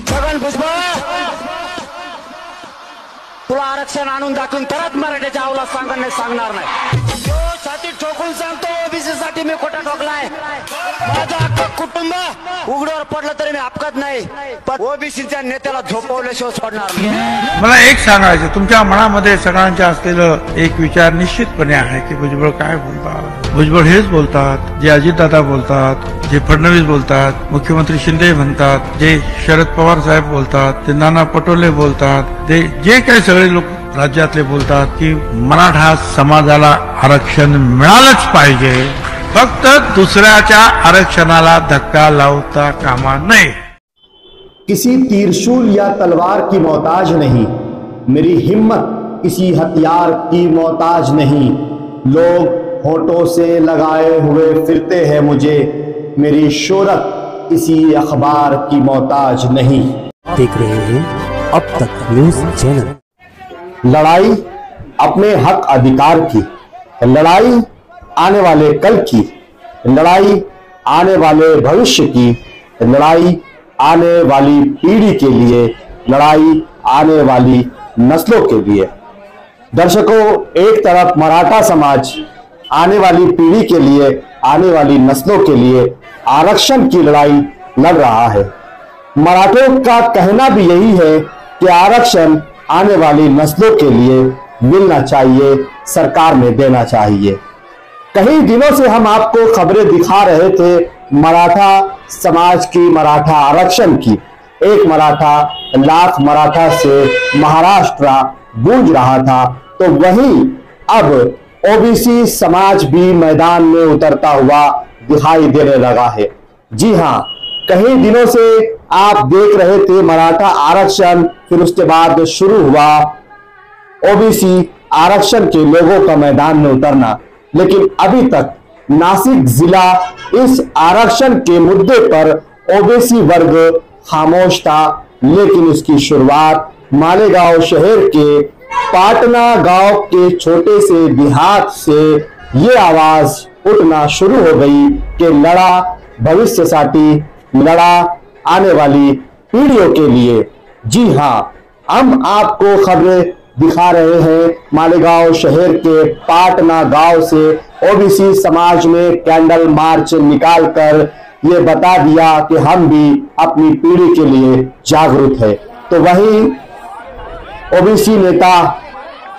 छगन भुजबळ, तुला आरक्षण आणून दाखवून तरच मराठीच्या आवला सांगणार नाही. जो छाती ठोकून सांगतो ओबीसी साठी मी खोटा ठोकलाय. माझं अख्खं कुटुंब उघड्यावर पडलं तरी मी अपघात नाही, पण ओबीसीच्या नेत्याला झोपवल्याशिवाय सोडणार नाही. मला एक सांगायचं, तुमच्या मनामध्ये सगळ्यांच्या असलेलं एक विचार निश्चितपणे आहे की भुजबळ काय बोलतात. भुजबळ हेच बोलतात जे अजितदादा बोलतात, जे फडणवीस बोलतात, मुख्यमंत्री शिंदे म्हणतात, जे शरद पवार साहेब बोलतात, ते नाना पटोले बोलतात, ते जे काही सगळे लोक राज्यातले बोलतात की मराठा समाजाला आरक्षण मिळालंच पाहिजे, फक्त दुसऱ्याच्या आरक्षणाला धक्का लावता कामा नये. किसी तीरशूल या तलवार की मोहताज नहीं, मेरी हिम्मत किसी हथियार की मोहताज नहीं. लोग होठों से लगाए हुए फिरते हैं मुझे, मेरी शोहरत किसी अखबार की मोहताज नहीं. देख रहे हैं अब तक न्यूज चैनल. लड़ाई अपने हक अधिकार की, लड़ाई आने वाले कल की, लड़ाई आने वाले भविष्य की, लड़ाई आने वाली पीढ़ी के लिए, लड़ाई आने वाली नस्लों के लिए. दर्शकों, एक तरफ मराठा समाज आने वाली पीढ़ी के लिए, आने वाली नस्लों के लिए आरक्षण की लड़ाई लड़ रहा है. मराठों का कहना भी यही है कि आरक्षण आने वाली नस्लों के लिए मिलना चाहिए, सरकार ने देना चाहिए. कई दिनों से हम आपको खबरें दिखा रहे थे मराठा समाज की, मराठा आरक्षण की. एक मराठा लाख मराठा से महाराष्ट्र गूंज रहा था, तो वहीं अब ओबीसी समाज भी मैदान में उतरता हुआ दिखाई देने लगा है. जी हां, कई दिनों से आप देख रहे थे मराठा आरक्षण, फिर उसके बाद शुरू हुआ ओबीसी आरक्षण के लोगों का मैदान में उतरना. लेकिन अभी तक नासिक जिला इस आरक्षण के मुद्दे पर ओबीसी वर्ग खामोश था. लेकिन इसकी शुरुआत मालेगांव शहर के पाटना गांव के छोटे से देहात से ये आवाज उठना शुरू हो गई कि लड़ा भविष्यसाठी, लड़ा आने वाली पीढ़ियों के लिए. जी हां, हम आपको खबरें दिखा रहे हैं मालेगांव शहर के पाटना गांव से. ओबीसी समाज में कैंडल मार्च निकालकर ये बता दिया कि हम भी अपनी पीढ़ी के लिए जागरूक है. तो वहीं ओबीसी नेता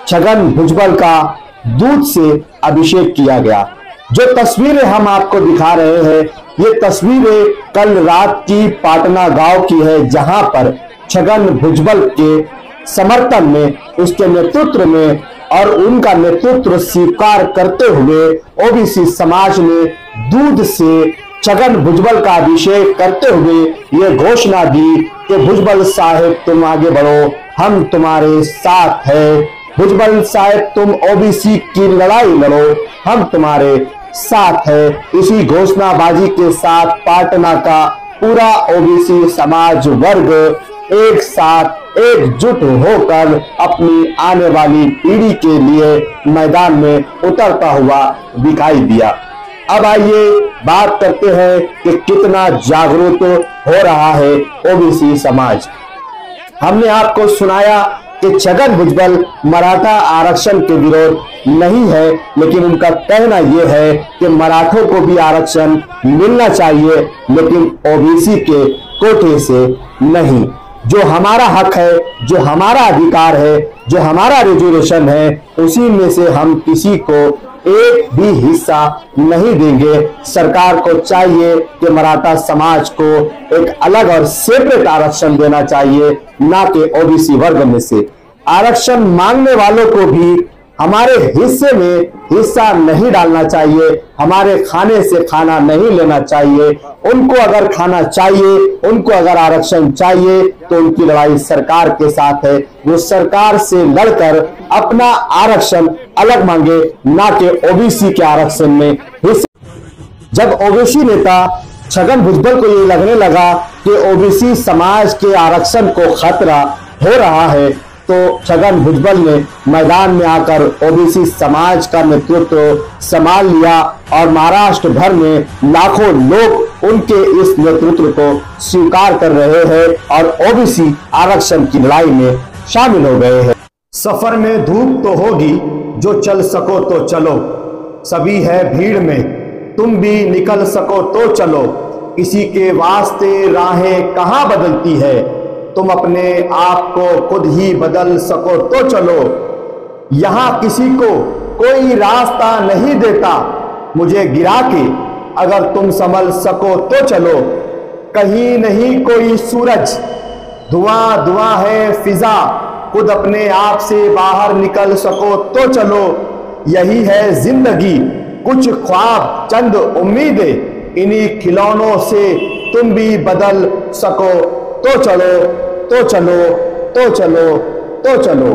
छगन भुजबल का दूध से अभिषेक किया गया. जो तस्वीरें हम आपको दिखा रहे हैं, ये तस्वीरें कल रात की पाटना गांव की है, जहां पर छगन भुजबल के समर्थन में, उसके नेतृत्व में और उनका नेतृत्व स्वीकार करते हुए ओबीसी समाज ने दूध से छगन भुजबल का अभिषेक करते हुए ये घोषणा दी कि भुजबल साहेब तुम आगे बढ़ो, हम तुम्हारे साथ हैं. भुजबल साहेब तुम ओबीसी की लड़ाई लड़ो, हम तुम्हारे साथ है. इसी घोषणाबाजी के साथ पाटना का पूरा ओबीसी समाज वर्ग एक साथ एकजुट होकर अपनी आने वाली पीढ़ी के लिए मैदान में उतरता हुआ दिखाई दिया. अब आइए बात करते हैं कि कितना जागरूक हो रहा है ओबीसी समाज. हमने आपको सुनाया कि छगन भुजबल मराठा आरक्षण के विरोध नहीं है, लेकिन उनका कहना यह है कि मराठों को भी आरक्षण मिलना चाहिए, लेकिन ओबीसी के कोटे से नहीं. जो हमारा हक है, जो हमारा अधिकार है, जो हमारा रिजर्वेशन है, उसी में से हम किसी को एक भी हिस्सा नहीं देंगे. सरकार को चाहिए कि मराठा समाज को एक अलग और सेपरेट आरक्षण देना चाहिए, ना कि ओबीसी वर्ग में से. आरक्षण मांगने वालों को भी हमारे हिस्से में हिस्सा नहीं डालना चाहिए, हमारे खाने से खाना नहीं लेना चाहिए. उनको अगर खाना चाहिए, उनको अगर आरक्षण चाहिए, तो उनकी लड़ाई सरकार के साथ है. वो सरकार से लड़कर अपना आरक्षण अलग मांगे, ना कि ओबीसी के आरक्षण में हिस्सा. जब ओबीसी नेता छगन भुजबल को ये लगने लगा कि ओबीसी समाज के आरक्षण को खतरा हो रहा है, तो छगन भुजबल ने मैदान में आकर ओबीसी समाज का नेतृत्व संभाल लिया और महाराष्ट्र भर में लाखों लोग उनके इस नेतृत्व को स्वीकार कर रहे हैं और ओबीसी आरक्षण की लड़ाई में शामिल हो गए हैं। सफर में धूप तो होगी, जो चल सको तो चलो, सभी है भीड़ में, तुम भी निकल सको तो चलो, किसी के वास्ते राहें कहाँ बदलती है, तुम अपने आप को खुद ही बदल सको तो चलो, यहाँ किसी को कोई रास्ता नहीं देता, मुझे गिरा के अगर तुम संभल सको तो चलो, कहीं नहीं कोई सूरज, धुआं धुआं है फिजा, खुद अपने आप से बाहर निकल सको तो चलो, यही है जिंदगी, कुछ ख्वाब चंद उम्मीदें, इन्हीं खिलौनों से तुम भी बदल सको तो चलो, तो चलो, तो चलो, तो चलो।